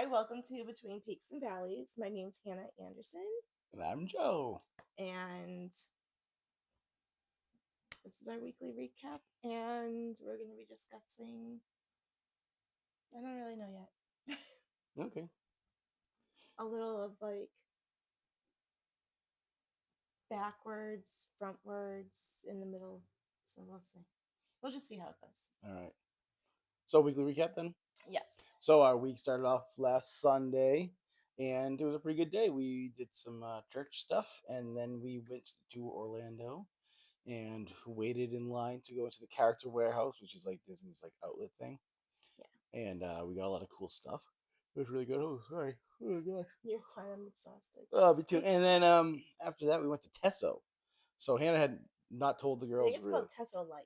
Hi, welcome to Between Peaks and Valleys. My name's Hannah Anderson, And I'm Joe. and this is our weekly recap. And we're going to be discussing, I don't really know yet, Okay. a little of like backwards, frontwards, in the middle. So we'll see. We'll just see how it goes. All right. So weekly recap then. Yes. So our week started off last Sunday, and it was a pretty good day. We did some church stuff, and then we went to Orlando and waited in line to go into the Character Warehouse, which is like Disney's like outlet thing. Yeah. And we got a lot of cool stuff. It was really good. Oh, sorry. Oh my gosh. You're fine. I'm exhausted. Oh, me too. And then after that, we went to Tesso. So Hannah had not told the I think girls it's really. called Tesso Life.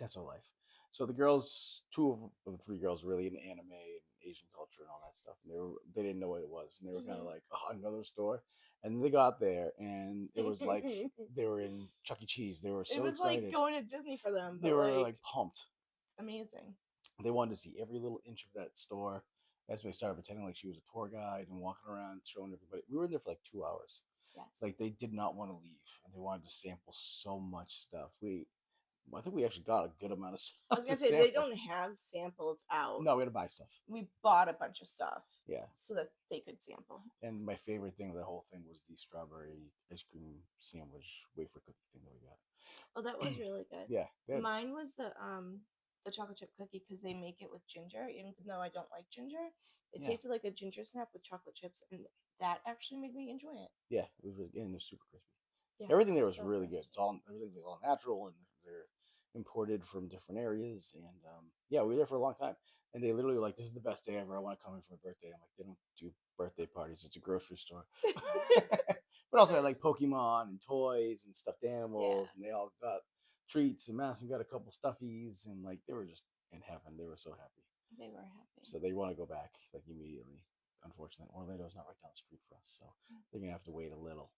Tesso Life. So the girls, two of the three girls, were really into anime and Asian culture and all that stuff. And they didn't know what it was, and they were kind of Mhm. like, "Oh, another store." And then they got there, and it was like they were in Chuck E. Cheese. They were It so was like excited. going to Disney for them, They but were like like pumped. amazing. They wanted to see every little inch of that store. Esme started pretending like she was a tour guide and walking around showing everybody. We were in there for like 2 hours. Yes. Like they did not want to leave, and they wanted to sample so much stuff. I think we actually got a good amount of I stuff was to gonna say they sample. don't have samples out. No, we had to buy stuff. We bought a bunch of stuff Yeah. so that they could sample. And my favorite thing of the whole thing was the strawberry ice cream sandwich wafer cookie thing that we got. Oh, that was really good. Yeah, Mine was the chocolate chip cookie because they make it with ginger. Even though I don't like ginger, it yeah, tasted like a ginger snap with chocolate chips, and that actually made me enjoy it. yeah. It was really good, and they're super crispy. Yeah, Everything there was so really good. crispy. Everything's all natural, and they're imported from different areas. And yeah, we were there for a long time, and they literally were like, "This is the best day ever. I want to come in for my birthday." I'm like, "They don't do birthday parties. It's a grocery store." But also, I like Pokemon and toys and stuffed Yeah, animals, and they all got treats. And Madison got a couple stuffies, and like they were just in heaven. They were so happy. they were happy. So they want to go back like immediately. Unfortunately, Orlando's not right down the street for us, so they're gonna have to wait a little.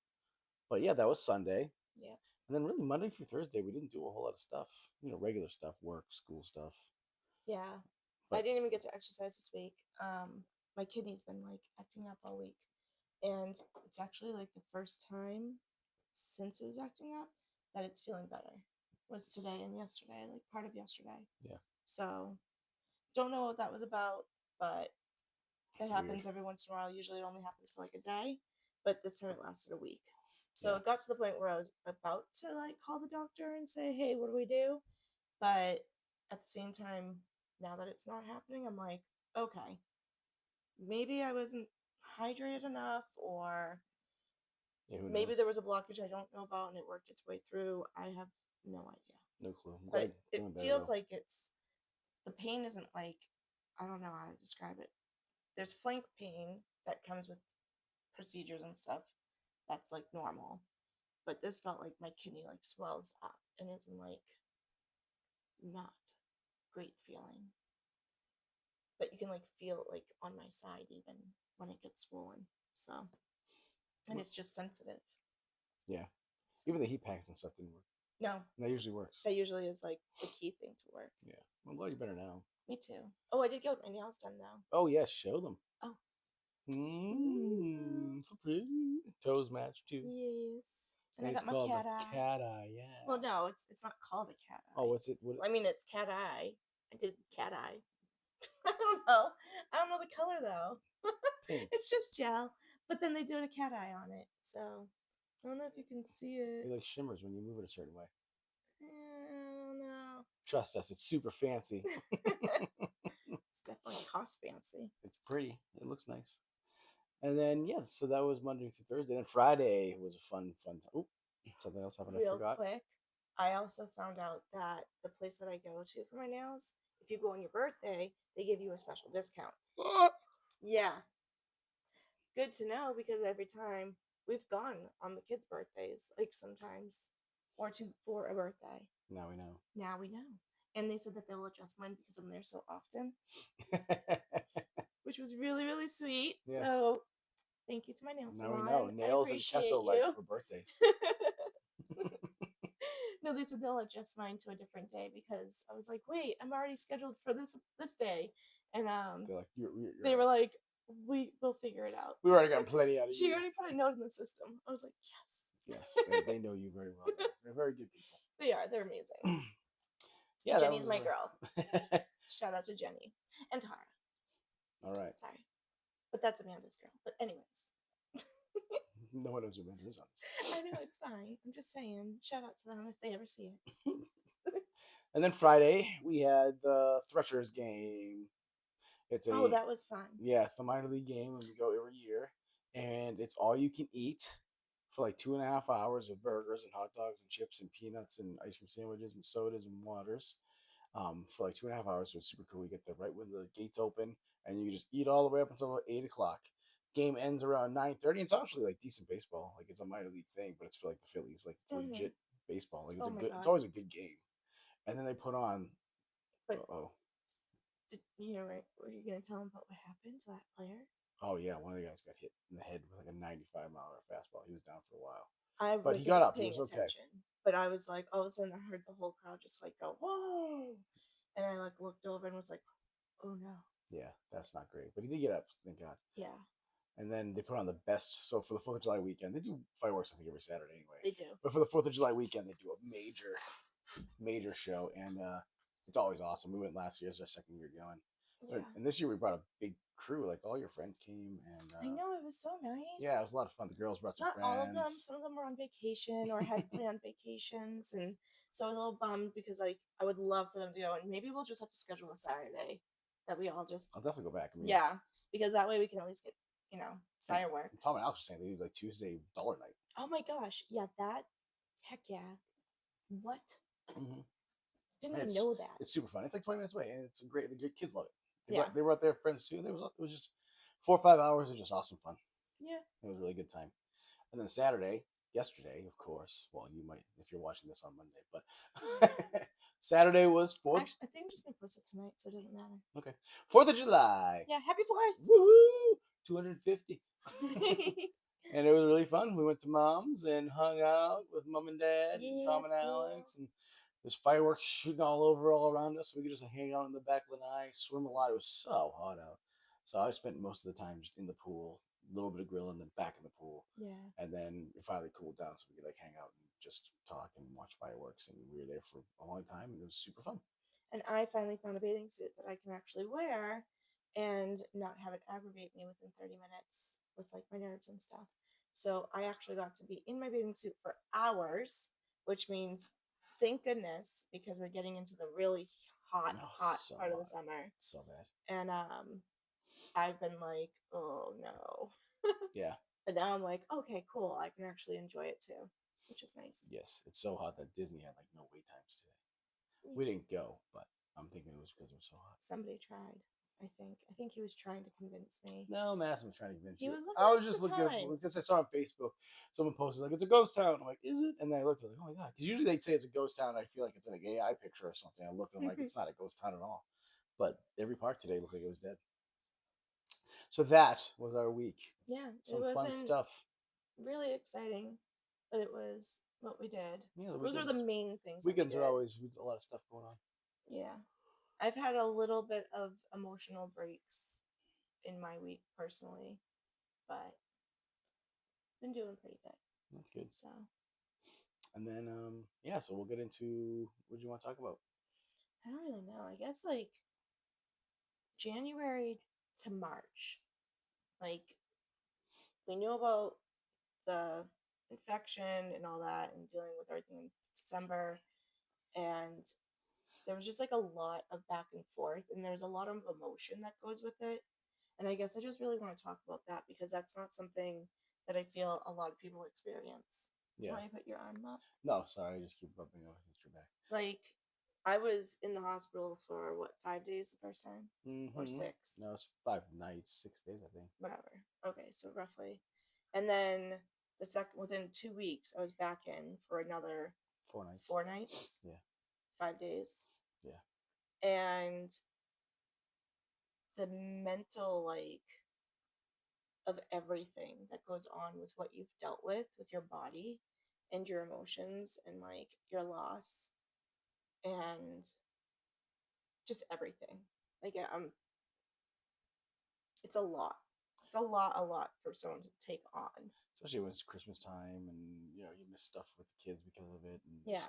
But yeah, that was Sunday. Yeah, And then really Monday through Thursday, we didn't do a whole lot of stuff. Regular stuff, work, school stuff. yeah. I But didn't even get to exercise this week. My kidney's been like acting up all week, and it's actually like the first time since it was acting up that it's feeling better. Was today and yesterday, like part of yesterday. yeah, So don't know what that was about, but it it's weird. happens every once in a while. Usually it only happens for like a day, but this time it lasted a week. So Yeah, it got to the point where I was about to like call the doctor and say, hey, what do we do? But at the same time, now that it's not happening, I'm like, okay, maybe I wasn't hydrated enough, or yeah. Who knows? maybe there was a blockage I don't know about and it worked its way through. I have no idea. No clue. I'm But glad it feeling better feels though. like it's the pain isn't like, I don't know how to describe it. There's flank pain that comes with procedures and stuff. That's like normal. But this felt like my kidney like swells up and is in like not great feeling. But you can like feel it like on my side even when it gets swollen. So and it's just sensitive. Yeah, So even the heat packs and stuff didn't work. no, And that usually works. that usually is like the key thing to work. Yeah, I'm glad you're better now. Me too. Oh, I did get my nails done though. Oh yeah, show them. Oh. So pretty. Toes match too. Yes. And I And it's got my called the cat eye. cat eye. Yeah. Well, no, it's not called a cat Oh, eye. what's it? What? Well, I mean, it's cat eye. I did cat eye. I don't know. I don't know the color though. Pink. It's just gel, but then they do a cat eye on it. So I don't know if you can see it. It like shimmers when you move it a certain way. I don't know. Trust us, it's super fancy. It's definitely cost fancy. It's pretty. It looks nice. And then yeah, so that was Monday through Thursday. Then Friday was a fun. Oh, something else happened. I Real forgot. quick, I also found out that the place that I go to for my nails, if you go on your birthday, they give you a special discount. Yeah, good to know because every time we've gone on the kids' birthdays, like sometimes, or to for a birthday. Now we know. Now we know. And they said that they'll adjust mine because I'm there so often, which was really, really sweet. Yes. So thank you to my nail Now we know. salon. I Nails and appreciate Tesso life you. for birthdays. No, they said they'll adjust mine to a different day because I was like, wait, I'm already scheduled for this day. And They're like, you're they were like, we will figure it out. We already got plenty out of She you. already put a note in the system. I was like, yes. Yes, they know you very well. They're very good people. They are. They're amazing. Yeah, that Jenny's was. my girl. Shout out to Jenny and Tara. All right. Sorry, but that's Amanda's girl. But anyways, No one knows who Amanda is on this. I know it's fine. I'm just saying. Shout out to them if they ever see it. And then Friday we had the Threshers game. It's Oh, a that was fun. yeah, it's the minor league game, and we go every year, and it's all you can eat for like 2.5 hours of burgers and hot dogs and chips and peanuts and ice cream sandwiches and sodas and waters. For like 2.5 hours, so it's super cool. You get there right when the gates open, and you can just eat all the way up until about 8 o'clock. Game ends around 9:30. It's actually like decent baseball. Like it's a minor league thing, but it's for like the Phillies. Like it's legit baseball. Like it's Oh a my good. God. It's always a good game. And then they put on. But Oh, did you know? Right? Were you gonna tell them about what happened to that player? oh yeah, one of the guys got hit in the head with like a 95-mile-an-hour fastball. He was down for a while, I but he wasn't got up. He paying was okay. attention, but I was like, all of a sudden, I heard the whole crowd just like go, "Whoa!" And I like looked over and was like, "Oh no!" Yeah, that's not great, but he did get up. Thank God. Yeah, And then they put on the best. So for the 4th of July weekend, they do fireworks I think every Saturday anyway. they do. But for the 4th of July weekend, they do a major show, and it's always awesome. We went last year; it's our second year going. Yeah, And this year we brought a big crew. Like all your friends came, and I know it was so nice. yeah, it was a lot of fun. The girls brought some Not friends. all of them. Some of them were on vacation or had planned vacations, and so I was a little bummed because like I would love for them to go, and maybe we'll just have to schedule a Saturday that we all just I'll definitely go back. I mean, yeah, because that way we can at least get and fireworks. Tom and Alex were saying they do like Tuesday dollar night. Oh my gosh, yeah, that heck yeah. What? Mm-hmm. Didn't And even know that. It's super fun. It's like 20 minutes away, and it's great. The kids love it. Yeah. They were out there, friends too. And it was just 4 or 5 hours of just awesome fun. Yeah. It was a really good time. And then Saturday, yesterday, of course. Well, you might if you're watching this on Monday, but Saturday was 4th. Actually, I think I'm just gonna post it tonight, so it doesn't matter. Okay, 4th of July. Yeah, happy 4th. Woohoo! 250. And it was really fun. We went to Mom's and hung out with Mom and Dad and Tom and cool. Alex, and there's fireworks shooting all around us. So we could just hang out in the back of the night, swim a lot. It was so hot out. So I spent most of the time just in the pool, a little bit of grilling, then back in the pool. Yeah. And then it finally cooled down so we could like hang out and just talk and watch fireworks. And we were there for a long time, and it was super fun. And I finally found a bathing suit that I can actually wear and not have it aggravate me within 30 minutes with like my nerves and stuff. So I actually got to be in my bathing suit for hours, which means thank goodness because we're getting into the really hot So part of the hot. summer. So bad. And I've been like, oh no. Yeah. But now I'm like, okay, cool. I can actually enjoy it too, which is nice. Yes, it's so hot that Disney had like no wait times today. We didn't go, but I'm thinking it was because it was so hot. Somebody tried. I think he was trying to convince me. No, Madison was trying to convince He you. was looking I was up just the looking times. because I saw on Facebook someone posted like it's a ghost town. I'm like, is it? And then I looked like, oh my god, because usually they'd say it's a ghost town. I feel like it's like an AI picture or something. I look and I'm like, it's not a ghost town at all. But every park today looked like it was dead. So that was our week. Yeah, Some it fun wasn't stuff. really exciting, but it was what we did. Yeah, Those are the main things. Weekends that we are did. always a lot of stuff going on. Yeah, I've had a little bit of emotional breaks in my week personally, but been doing pretty good. That's good. So. And then yeah, so we'll get into what do you want to talk about? I don't really know. I guess like January to March. Like we knew about the infection and all that and dealing with everything in December, and there was just like a lot of back and forth, and there's a lot of emotion that goes with it. And I guess I just really want to talk about that because that's not something that I feel a lot of people experience. Yeah. Why put your arm up? No, sorry, I just keep rubbing up against your back. Like I was in the hospital for what, 5 days the first time? Or 6? No, it's 5 nights, 6 days, I think. Whatever. Okay, so roughly. And then within 2 weeks I was back in for another 4 nights. 4 nights. Yeah. 5 days. Yeah. And the mental like of everything that goes on with what you've dealt with your body and your emotions and like your loss and just everything. Like it's a lot. It's a lot for someone to take on. Especially when it's Christmas time and you miss stuff with the kids because of it, and Yeah.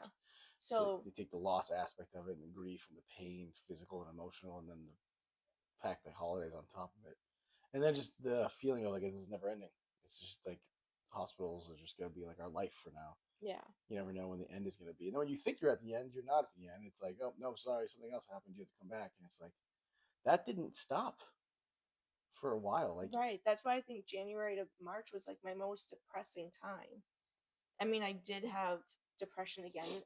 so So they take the loss aspect of it and the grief and the pain, physical and emotional, and then pack the holidays on top of it, and then just the feeling of like this is never ending. It's just like hospitals are just gonna be like our life for now. yeah. You never know when the end is gonna be, and then when you think you're at the end, you're not at the end. It's like, oh no, sorry, something else happened. You have to come back, and it's like that didn't stop for a while. Like, Right. That's why I think January to March was like my most depressing time. I mean, I did have depression again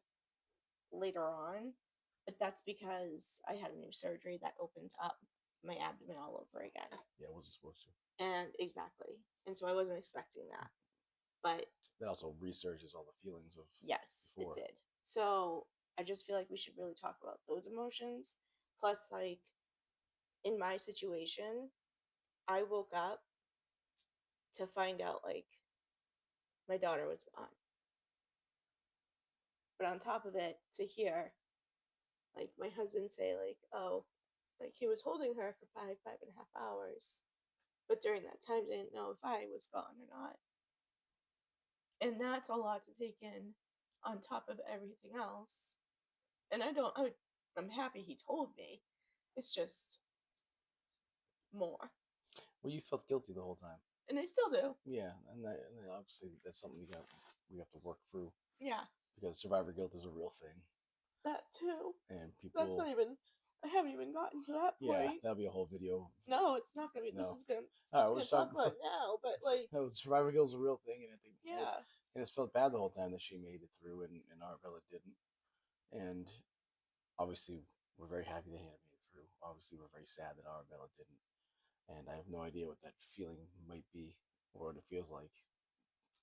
later on, but that's because I had a new surgery that opened up my abdomen all over again. yeah, it wasn't supposed to. And exactly. And so I wasn't expecting that. But That also resurges all the feelings of yes, it before. did. So I just feel like we should really talk about those emotions. Plus, like, in my situation, I woke up to find out, like, my daughter was gone. But on top of it, to hear, like, my husband say, like, oh, like, he was holding her for 5.5 hours. But during that time, didn't know if I was gone or not. And that's a lot to take in on top of everything else. And I'm happy he told me. It's just more. Well, you felt guilty the whole time. And I still do. Yeah, and obviously that's something we have to work through Yeah, because survivor guilt is a real thing, that too. and That's people. not even, I haven't even gotten to that Yeah, point. that'll be a whole video. No, it's not gonna be. No, all right, Just we'll gonna just talk talk. about it now. But like, No, survivor guilt is a real thing, and I think yeah, and it's felt bad the whole time that she made it through, and Arabella didn't, and obviously we're very happy that Hannah made it through. Obviously, we're very sad that Arabella didn't, and I have no idea what that feeling might be or what it feels like.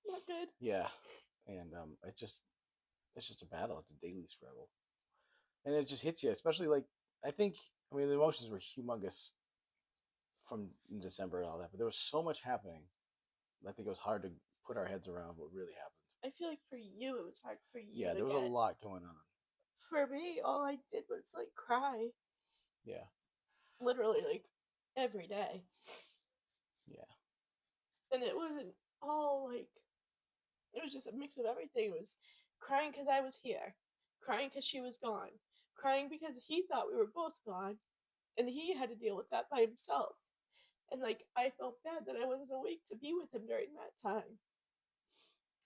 not good. Yeah, and it's just a battle. It's a daily struggle, and it just hits you, especially like I think. I mean, the emotions were humongous from in December and all that, but there was so much happening. I think it was hard to put our heads around what really happened. I feel like for you, it was hard for you Yeah, to there was a get. lot going on. For me, all I did was like cry, Yeah, literally like every day, yeah, and it wasn't all like. It was just a mix of everything. It was crying because I was here, crying because she was gone, crying because he thought we were both gone, and he had to deal with that by himself. And like I felt bad that I wasn't awake to be with him during that time.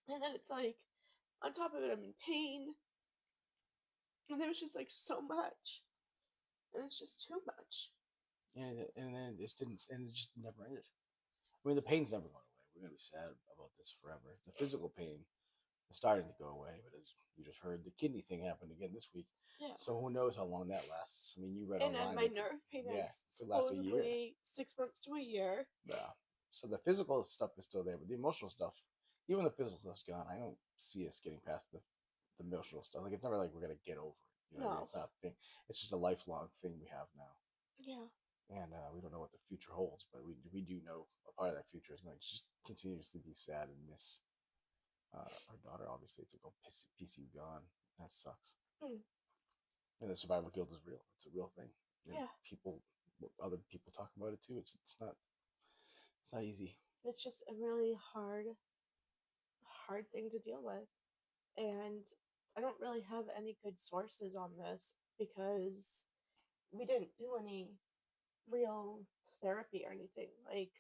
And then it's like on top of it I'm in pain. And there was just like so much. And it's just too much. and then it just didn't, and it just never ended. I mean, the pain's never going away. We're gonna be sad about this forever. The physical pain is starting to go away, but as you just heard, the kidney thing happened again this week. Yeah. So who knows how long that lasts? I mean, you read And then online my that nerve pain yeah, is it could last a year. supposedly 6 months to a year. Yeah. So the physical stuff is still there, but the emotional stuff, even when the physical stuff's gone, I don't see us getting past the emotional stuff. Like it's never like we're gonna get over it. You know what I mean? No. It's not a thing. It's just a lifelong thing we have now, Yeah. and we don't know what the future holds. But we do know a part of that future is going to just continuously be sad and miss our daughter. Obviously, it's like a PCU gone. That sucks. Mm. And the survival guilt is real. It's a real thing. And Yeah. other people talk about it too. It's not easy. It's just a really hard thing to deal with. And I don't really have any good sources on this because we didn't do any real therapy or anything. Like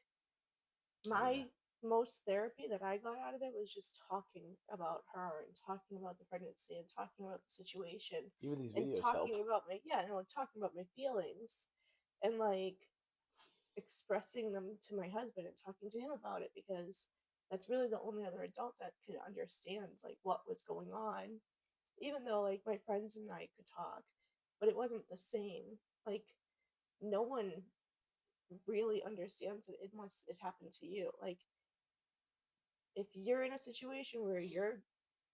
Oh yeah. my most therapy that I got out of it was just talking about her and talking about the pregnancy and talking about the situation Even these and videos help. talking about my talking about my feelings and like expressing them to my husband and talking to him about it because that's really the only other adult that could understand like what was going on, even though like my friends and I could talk, but it wasn't the same. Like no one really understands it unless it happened to you. Like if you're in a situation where your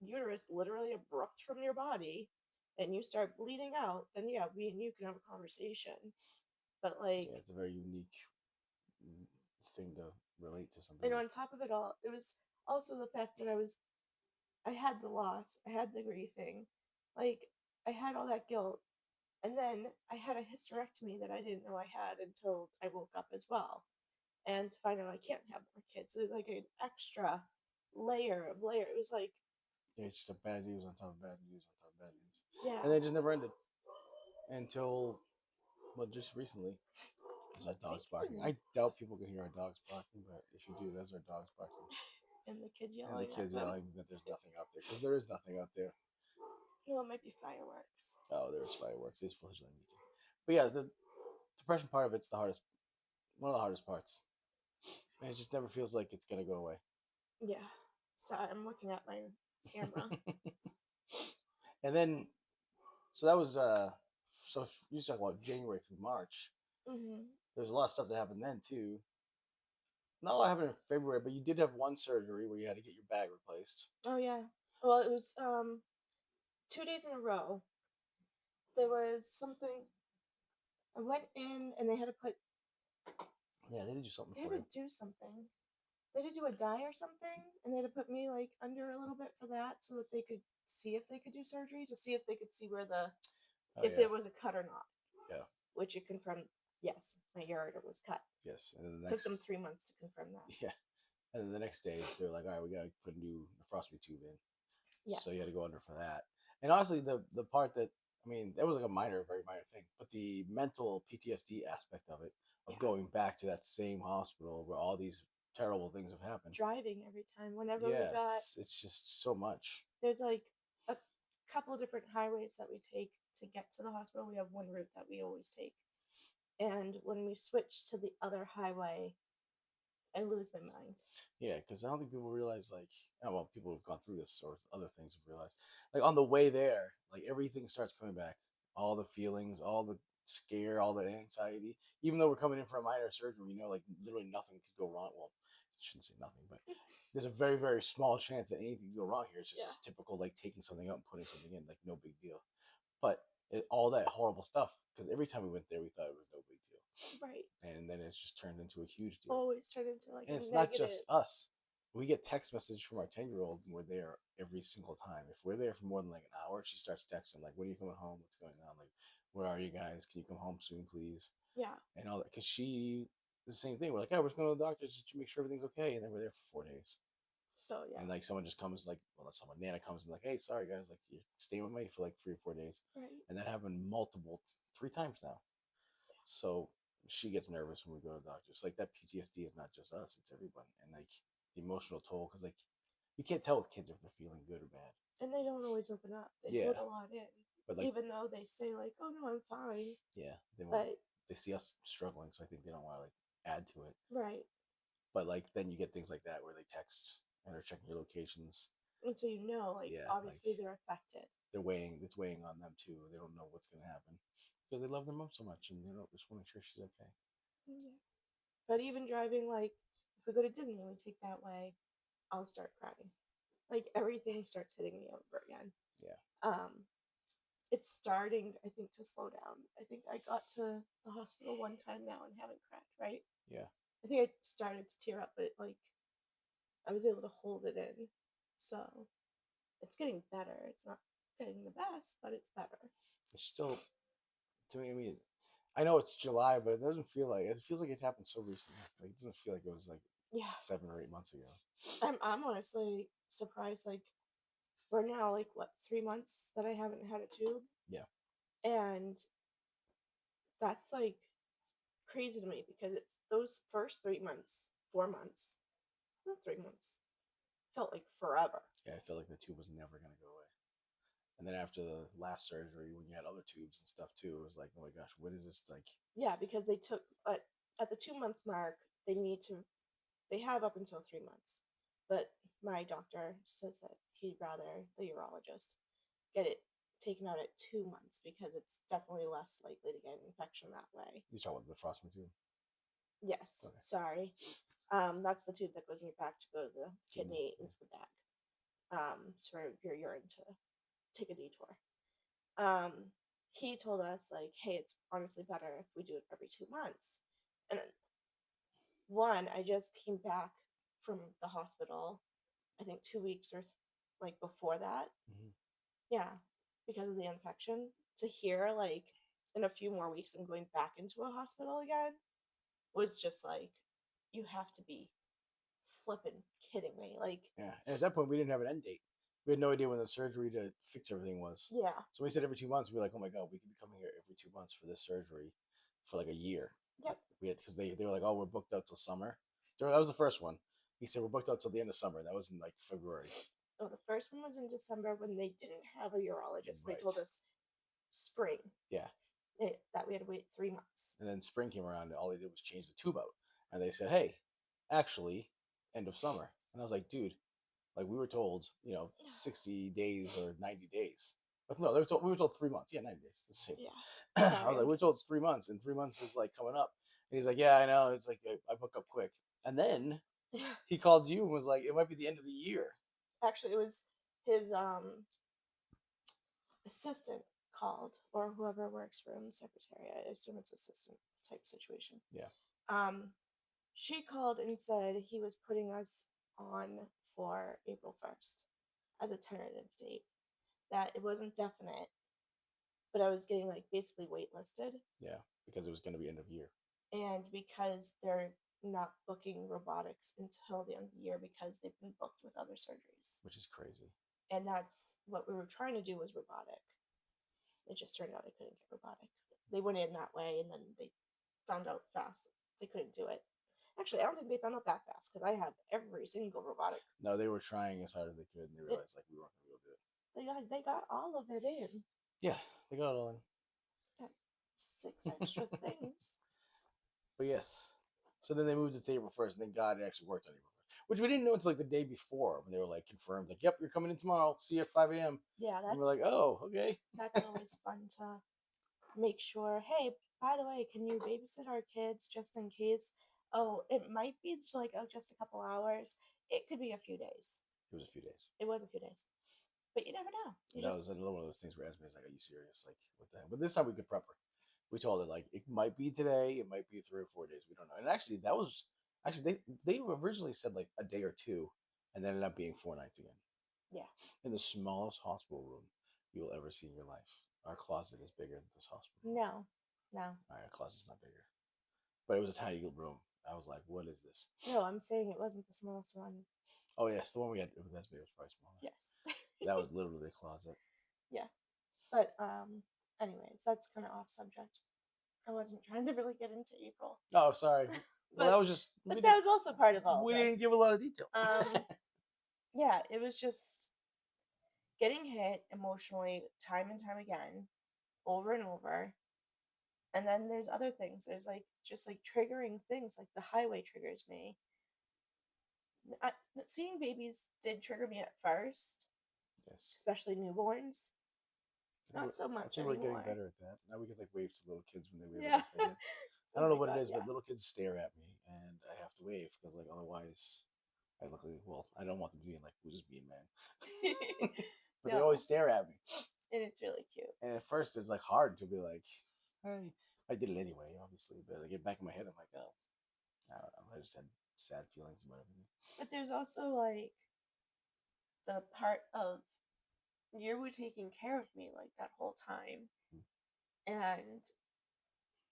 uterus literally abrupt from your body and you start bleeding out, then yeah, we and you can have a conversation. But like, Yeah, it's a very unique mm, thing to relate to and somebody. on top of it all, it was also the fact that I had the loss, I had the grieving, like I had all that guilt, and then I had a hysterectomy that I didn't know I had until I woke up as well. and to find out I can't have more kids. So there's like an extra layer of layer. It was like, Yeah, it's just a bad news on top of bad news on top of bad news, yeah, and then it just never ended until well, just recently. There's our dogs barking. I doubt people can hear our dogs barking, but if you do, those are dogs barking, and the kids and the yelling at kids them. yelling that there's nothing out there because there is nothing out there. Well, it might be fireworks. Oh, there's fireworks. There's fledgling meeting. But yeah, the depression part of it's the hardest, one of the hardest parts, and it just never feels like it's gonna go away. Yeah. So I'm looking at my camera. And then, so that was so you talk about January through March. Hmm. There's a lot of stuff that happened then too. Not a lot happened in February, but you did have one surgery where you had to get your bag replaced. Oh yeah. Well, it was 2 days in a row. There was something. I went in and Yeah, they did do something they had for to you. do something. They had to do a dye or something, and they had to put me like under a little bit for that, so that they could see if they could do surgery to see if they could see where Oh if yeah, there was a cut or not. yeah, Which it confirmed. Yes, my ureter was cut. yes. And then the Took next, them 3 months to confirm that. yeah, and then the next day they're like, all right, we gotta put a new nephrostomy tube in. So you had to Yes. go under for that. And honestly, the part that I mean, that was like a minor, very minor thing, but the mental PTSD aspect of it, of Yeah. going back to that same hospital where all these terrible things have happened. Driving every time. Whenever we Yeah, got it's just so much. there's like a couple different highways that we take to get to the hospital. We have one route that we always take. And when we switch to the other highway, I lose my mind. Yeah, because I don't think people realize like, oh, well, people who've gone through this or other things have realized like on the way there, like everything starts coming back, all the feelings, all the scare, all the anxiety. Even though we're coming in for a minor surgery, we know like literally nothing could go wrong. Well, I shouldn't say nothing, but there's a very very small chance that anything could go wrong here. It's just, Yeah. just typical like taking something out and putting something in, like no big deal. But all that horrible stuff, because every time we went there, we thought it was no big deal, Right. and then it's just turned into a huge deal. Always turn into like And a it's not just negative. us. We get text message from our 10-year-old and we're there every single time. If we're there for more than like an hour, she starts texting like, when are you coming home? What's going on? Like, where are you guys? Can you come home soon, please? Yeah. And all that. Because she, the same thing. We're like, yeah, we're just going to the doctor's just to make sure everything's okay. And then we're there for 4 days. So yeah. And like someone just comes like, well, not someone, Nana comes and like, hey, sorry guys, like you're staying with me for like 3 or 4 days. Right. And that happened multiple, 3 times now. So she gets nervous when we go to the doctors. Like that PTSD is not just us; it's everybody, and like the emotional toll. Because like you can't tell with kids if they're feeling good or bad. And they don't always open up. They Yeah, hold a lot in. but like Even though they say like, "Oh no, I'm fine." yeah, they won't. But They see us struggling, so I think they don't want to like add to it. right. But like then you get things like that where they text and they're checking your locations. And so like Yeah, like obviously they're affected. they're weighing. It's weighing on them too. They don't know what's gonna happen because they love their mom so much and they don't just want to make sure she's okay. Yeah. But even driving, like if we go to Disney, we take that way, I'll start crying. Like everything starts hitting me over again. Yeah. It's starting, I think, to slow down. I think I got to the hospital one time now and haven't cried, right? Yeah. I think I started to tear up, but like I was able to hold it in. So it's getting better. It's not getting the best, but it's better. It's still to me. I mean, I know it's July, but it doesn't feel like it feels like it happened so recently. Like it doesn't feel like it was like Yeah. 7 or 8 months ago. I'm honestly surprised. Like we're now like what 3 months that I haven't had a tube, Yeah. and that's like crazy to me because those first 3 months, 4 months, not 3 months, felt like forever. Yeah, I felt like the tube was never gonna go away. And then after the last surgery, when you had other tubes and stuff too, it was like, oh my gosh, what is this like? Yeah, because they took at the 2 month mark, they have up until 3 months, but my doctor says that he'd rather the urologist get it taken out at 2 months because it's definitely less likely to get an infection that way. You talk about the frostman tube. Yes, Okay. sorry. That's the tube that goes in your back to go to the kidney into the bag. For your urine to take a detour. He told us like, hey, it's honestly better if we do it every 2 months. And one, I just came back from the hospital, I think 2 weeks or like before that. Mm-hmm. Yeah, because of the infection. To hear like in a few more weeks I'm going back into a hospital again was just like you have to be flipping kidding me. Like, Yeah. And at that point, we didn't have an end date. We had no idea when the surgery to fix everything was. yeah. So we said every 2 months. We were like, oh my god, we could be coming here every 2 months for this surgery for like a year. Yep. We had because they were like, oh, we're booked out till summer. That was the first one. He said we're booked out till the end of summer. That was in like February. Oh, the first one was in December when they didn't have a urologist. They Right. told us spring Yeah. that we had to wait 3 months. And then spring came around, and all they did was change the tube out. And they said, hey, actually, end of summer. And I was like, dude, like we were told, 60 days or 90 days. But no, we were told 3 months. Yeah, 90 days. It's the same. Yeah. I Sorry, was like, I'm we were told just- 3 months, and 3 months is like coming up. And he's like, yeah, I know. It's like I book up quick. And then Yeah. he called you and was like, it might be the end of the year. Actually, it was his assistant called, or whoever works for him, secretary. I assume it's assistant type situation. Yeah. She called and said he was putting us on for April 1st as a tentative date. That it wasn't definite, but I was getting like basically waitlisted, Yeah, because it was going to be end of year. and because they're not booking robotics until the end of the year because they've been booked with other surgeries. Which is crazy. And that's what we were trying to do was robotic. It just turned out I couldn't get robotic. They went in that way, and then they found out fast they couldn't do it. Actually, I don't think they found out that fast because I have every single robotic. No, they were trying as hard as they could, and they realized like we weren't going to be able to do it. They got all of it in. Yeah, they got it all in. Got 6 extra things. But yes. So then they moved it to April 1st, and thank God it actually worked on April 1st. Which we didn't know until like the day before when they were like confirmed, like, yep, you're coming in tomorrow. See you at 5 a.m. Yeah, And we're like, oh, okay. that's always fun to make sure. Hey, by the way, can you babysit our kids just in case? Oh, it might be like just a couple hours. It could be a few days. It was a few days. It was a few days, but you never know. And that was another one of those things where Esme's like, are you serious? Like, what the hell? But this time we could prep her. We told her, like, it might be today, it might be 3 or 4 days. We don't know. And actually, they originally said like a day or two, and then ended up being 4 nights again. Yeah. In the smallest hospital room you will ever see in your life. Our closet is bigger than this hospital room. No. Our closet's not bigger. But it was a tiny little room. I was like, what is this? No, I'm saying it wasn't the smallest one. Oh, yes. The one we had with Esme was probably smaller. Yes. That was literally a closet. Yeah. But anyways, that's kind of off subject. I wasn't trying to really get into April. Oh, sorry. Well, that was just. But that was also part of all We this. didn't give a lot of detail. Yeah, it was just getting hit emotionally time and time again, over and over. And then there's other things. There's like just like triggering things, like the highway triggers me. Seeing babies did trigger me at first, Yes. especially newborns. Not so I much think we're getting anymore. better at that. Now we can like wave to little kids when they wave Yeah. at us. Again. I Oh don't know my what God, it is, yeah. but little kids stare at me, and I have to wave because like otherwise, I look like I don't want them being like, who's this being man? But they No. always stare at me, And it's really cute. and at first it's like hard to be like, hey. I did it anyway, obviously, but I get back in my head, I'm like, oh, I don't know. I just had sad feelings about everything. But there's also like the part of you were taking care of me like that whole time. And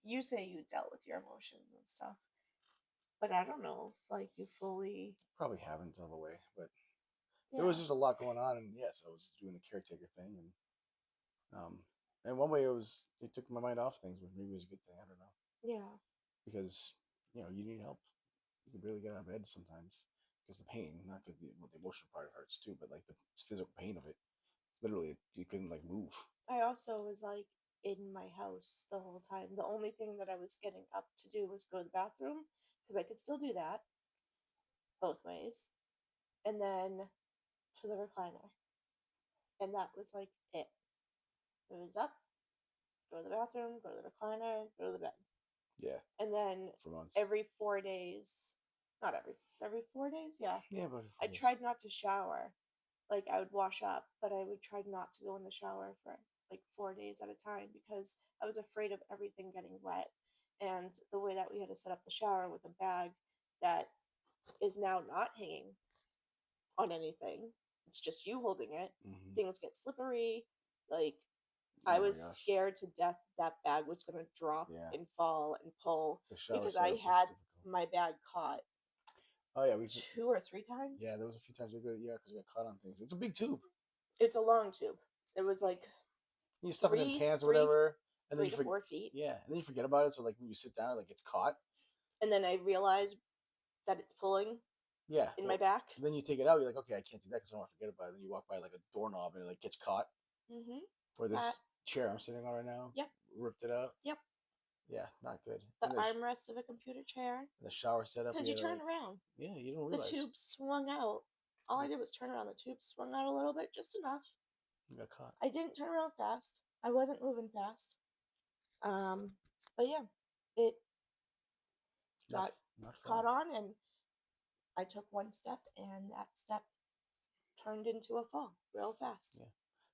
you say you dealt with your emotions and stuff. But I don't know if like you fully Probably haven't all the way, but yeah. there was just a lot going on, and yes, I was doing the caretaker thing, and one way it took my mind off things, but maybe it was a good thing. I don't know, Yeah. because you need help. You can barely get out of bed sometimes because the pain, not because the emotional part hurts too, but like the physical pain of it. Literally, you couldn't like move. I also was like in my house the whole time. The only thing that I was getting up to do was go to the bathroom because I could still do that both ways. And then to the recliner. And that was like it. It was up, go to the bathroom, go to the recliner, go to the bed. Yeah. And then For months. every 4 days, not every 4 days, yeah. Yeah, but I tried not to shower. Like I would wash up, but I would try not to go in the shower for like 4 days at a time because I was afraid of everything getting wet. And the way that we had to set up the shower with a bag that is now not hanging on anything. It's just you holding it. Mhm. Things get slippery. Like Oh I my was gosh. scared to death that bag was going to drop Yeah. and fall and pull The shower because setup I was had difficult. my bag caught Oh yeah, 2 or 3 times. yeah, there was a few times we go, yeah, because we got caught on things. It's a big tube. It's a long tube. It was like You stuff it in three, pants or three, whatever, and then three you to forget. 4 feet. Yeah, and then you forget about it. So like when you sit down, like it's caught. And then I realized that it's pulling Yeah. in my Well, back. then you take it out. You're like, okay, I can't do that because I don't want to forget about it. Then you walk by like a doorknob and it like gets caught. Mm-hmm. Or That. this chair I'm sitting on right now, Yep. ripped it out. Yep. Yeah, not good. The And armrest of a computer chair. the shower setup, Because we you had to turn like, around. yeah, you don't The realize tube swung out. All I you, did was turn around. The tube swung out a little bit, just enough. you got caught. I didn't turn around fast. I wasn't moving fast. But yeah, it Not got not fun. caught on, and I took one step, and that step turned into a fall real fast. Yeah.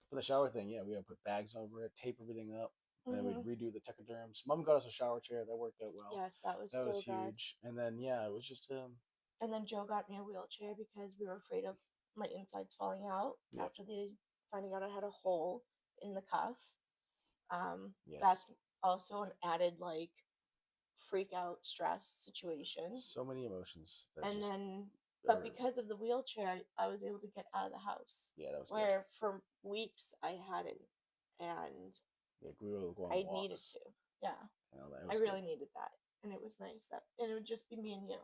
For the shower thing, yeah, we had to put bags over it, tape everything up, and then we'd Mm-hmm. redo the Techoderms. Mom got us a shower chair that worked out well. Yes, that was That was so good. huge. And then yeah, it was just And then Joe got me a wheelchair because we were afraid of my insides falling out yeah, after the finding out I had a hole in the cuff. yes. That's also an added like freak out stress situation. So many emotions. That's And just then, but or, because of the wheelchair, I was able to get out of the house. yeah, that was good. Where for weeks I hadn't, and Like we were going I on needed walks. to. Yeah, You know, that I was really good. needed that, and it was nice that, and it would just be me and you.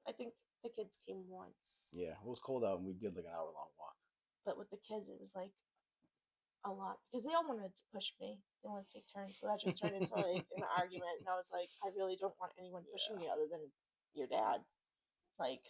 I think the kids came once, Yeah, it was cold out and we did like an hour long walk. but with the kids, it was like a lot because they all wanted to push me. They wanted to take turns, so that just turned into like an argument. And I was like, I really don't want anyone pushing Yeah. me other than your dad, like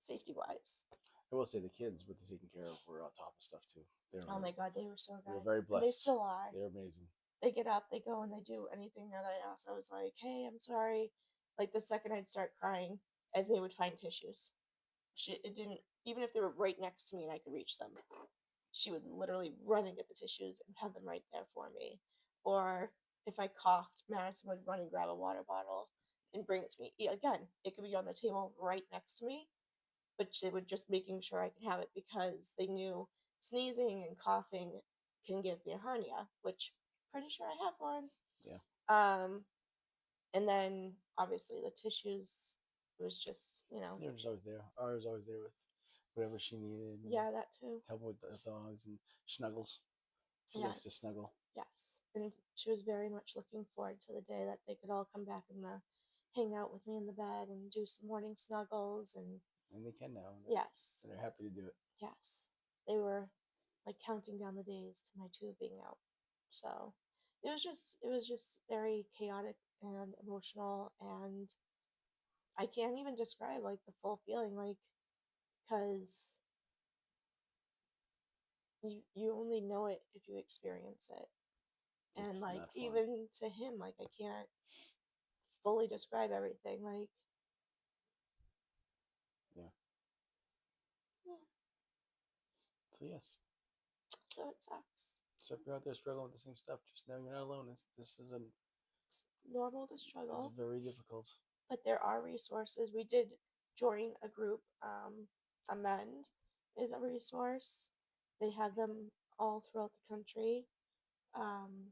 safety wise. I will say the kids with the taking care of were on top of stuff too. They were Oh my god, they were so we were good. very And they blessed. still are. They're amazing. They get up, they go, and they do anything that I ask. I was like, hey, I'm sorry. Like the second I'd start crying, Esme would find tissues. It didn't, even if they were right next to me and I could reach them, she would literally run and get the tissues and have them right there for me. Or if I coughed, Madison would run and grab a water bottle and bring it to me. Again, it could be on the table right next to me, but they were just making sure I could have it because they knew sneezing and coughing can give me a hernia, which pretty sure I have one. Yeah. And then obviously the tissues was just, They were just always there. Ours was always there with whatever she needed. yeah, that too. Help with the dogs and snuggles. She likes to Yes. snuggle. Yes. And she was very much looking forward to the day that they could all come back and hang out with me in the bed and do some morning snuggles and And they can now. And yes. they're happy to do it. Yes. They were like counting down the days to my tube being out. So it was just very chaotic and emotional, and I can't even describe like the full feeling, like because you only know it if you experience it. And It's like not fun. even to him, like I can't fully describe everything. Like Yeah. yeah, So yes. so it sucks. So if you're out there struggling with the same stuff, just know you're not alone. This is It's normal to it's struggle, very difficult. but there are resources. We did join a group. Amend is a resource. They have them all throughout the country. Um,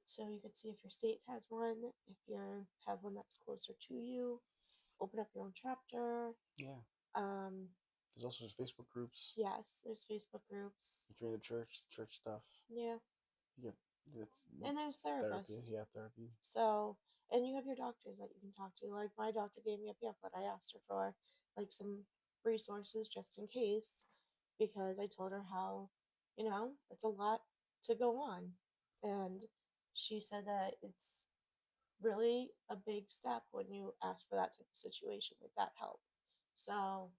so you can see if your state has one, if you have one that's closer to you, open up your own chapter. Yeah. Um, There's also Facebook groups. yes, there's Facebook groups. If you're in the church stuff. Yeah, Yeah. It's and there's therapy. therapists. Yeah, therapy. So, and you have your doctors that you can talk to. Like my doctor gave me a pamphlet. I asked her for like some resources just in case because I told her how, it's a lot to go on. And she said that it's really a big step when you ask for that type of situation, like that help. So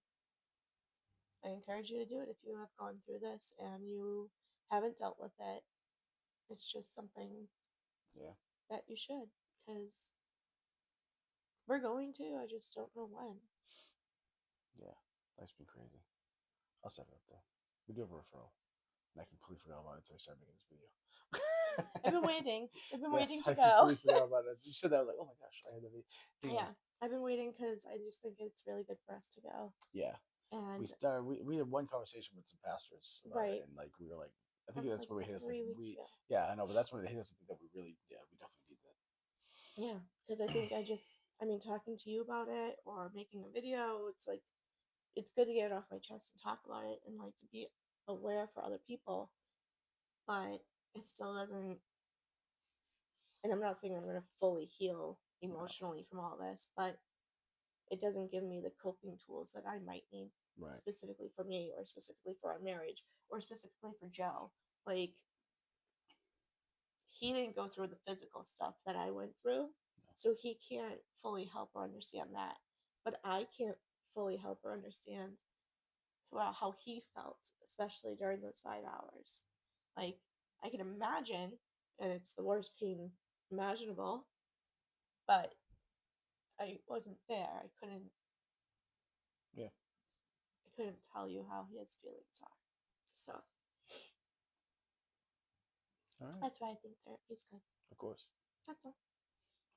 I encourage you to do it if you have gone through this and you haven't dealt with it. It's just something Yeah. that you should because we're going to. I just don't know when. Yeah. Life's been crazy. I'll set it up though. We do have a referral. And I completely forgot about it until I started making this video. I've been waiting. I've been Yes, waiting I to go. completely forgot about it. You said that, I was like, oh my gosh, I had the thing. Yeah, I've been waiting because I just think it's really good for us to go. Yeah. And We had one conversation with some pastors about right, it, and like we were like, I think that was that's like when we hit us. Like 3 weeks ago. yeah, I know, but that's when it hit us. I think that we really, yeah, we definitely need that. Yeah, because I think I mean, talking to you about it or making a video, it's like it's good to get it off my chest and talk about it and like to be aware for other people, but it still doesn't. And I'm not saying I'm going to fully heal No. emotionally from all this, but it doesn't give me the coping tools that I might need Right. specifically for me or specifically for our marriage or specifically for Joe. Like, he didn't go through the physical stuff that I went through, so he can't fully help or understand that. But I can't fully help or understand how he felt, especially during those 5 hours. Like, I can imagine, and it's the worst pain imaginable, but I wasn't there. Yeah. I couldn't tell you how his feelings are. So All right. that's why I think therapy's good. Of course. That's all.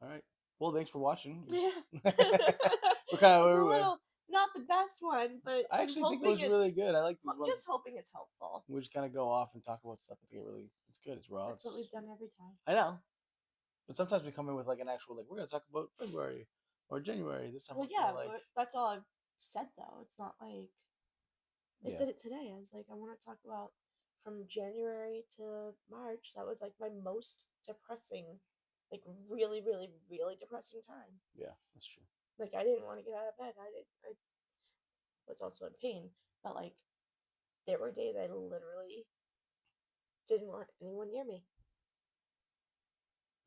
All right. Well, thanks for watching. Yeah. We're kind of It's a where little not the best one, but I I'm actually think it hoping was really it's good. I like these ones. just hoping it's helpful. We just kind of go off and talk about stuff. I think it's good. It's raw. That's what we've done every time. I know. But sometimes we come in with like an actual like we're gonna talk about February or January. This time Well, we're yeah, like that's all I've said though. It's not like I yeah. said it today. I was like, I want to talk about from January to March. That was like my most depressing, like really, really, really depressing time. Yeah, that's true. Like I didn't want to get out of bed. I was also in pain, but like there were days I literally didn't want anyone near me.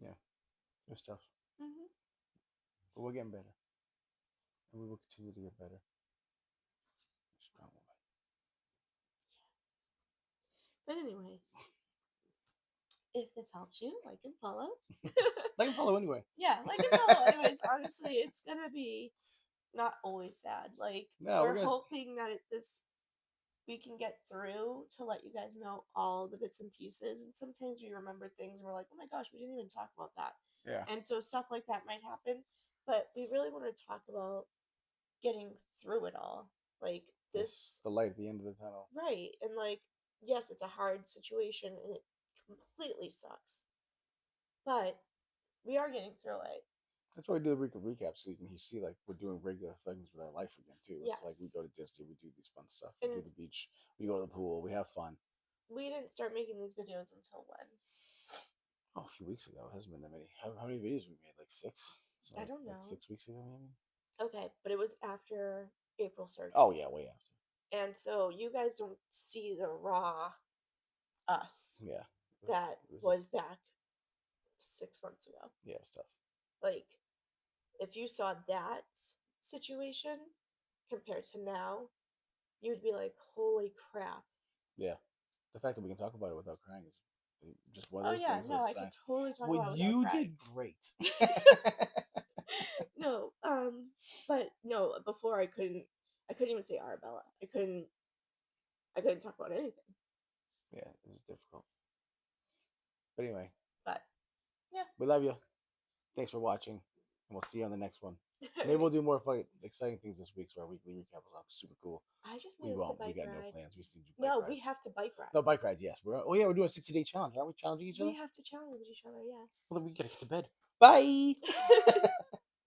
Yeah, it was tough, Mm-hmm. but we're getting better, and we will continue to get better. Strong woman. But anyways, if this helps you, like and follow. Like and follow anyway. Yeah, like and follow. Anyways, honestly, it's gonna be not always sad. Like No, we're we're gonna. hoping that we can get through to let you guys know all the bits and pieces. And sometimes we remember things and we're like, oh my gosh, we didn't even talk about that. Yeah. And so stuff like that might happen. But we really want to talk about getting through it all. Like this, The light at the end of the tunnel. right. And like, yes, it's a hard situation and it completely sucks. But we are getting through it. That's why we do the weekly recap, so you can see like we're doing regular things with our life again too. It's like we Yes. go to Disney, we do this fun stuff, we And do the beach, we go to the pool, we have fun. we didn't start making these videos until when? Oh, a few weeks ago. It hasn't been that many. How many videos we made? Like 6? I don't know. Like 6 weeks ago, maybe. Okay, but it was after April surgery. Oh yeah, way after. And so you guys don't see the raw us Yeah. that was back 6 months ago. Yeah, it was tough. Like, if you saw that situation compared to now, you would be like, holy crap. Yeah. The fact that we can talk about it without crying is just one Oh, of those yeah, things. no, I could totally talk Well, about it you without crying. did great. No, but no, before I couldn't even say Arabella. I couldn't talk about anything. Yeah, it was difficult. But anyway. But yeah. We love you. Thanks for watching. And we'll see you on the next one. Maybe we'll do more exciting things this week, so our weekly recap will be super cool. I just We need us to won't. bike We got ride. no plans. We just need to do bike No, rides. we have to bike ride. No, bike rides, yes. We're doing a 60-day challenge. Aren't we challenging each other? We have to challenge each other, yes. Well, then we gotta get to bed. Bye.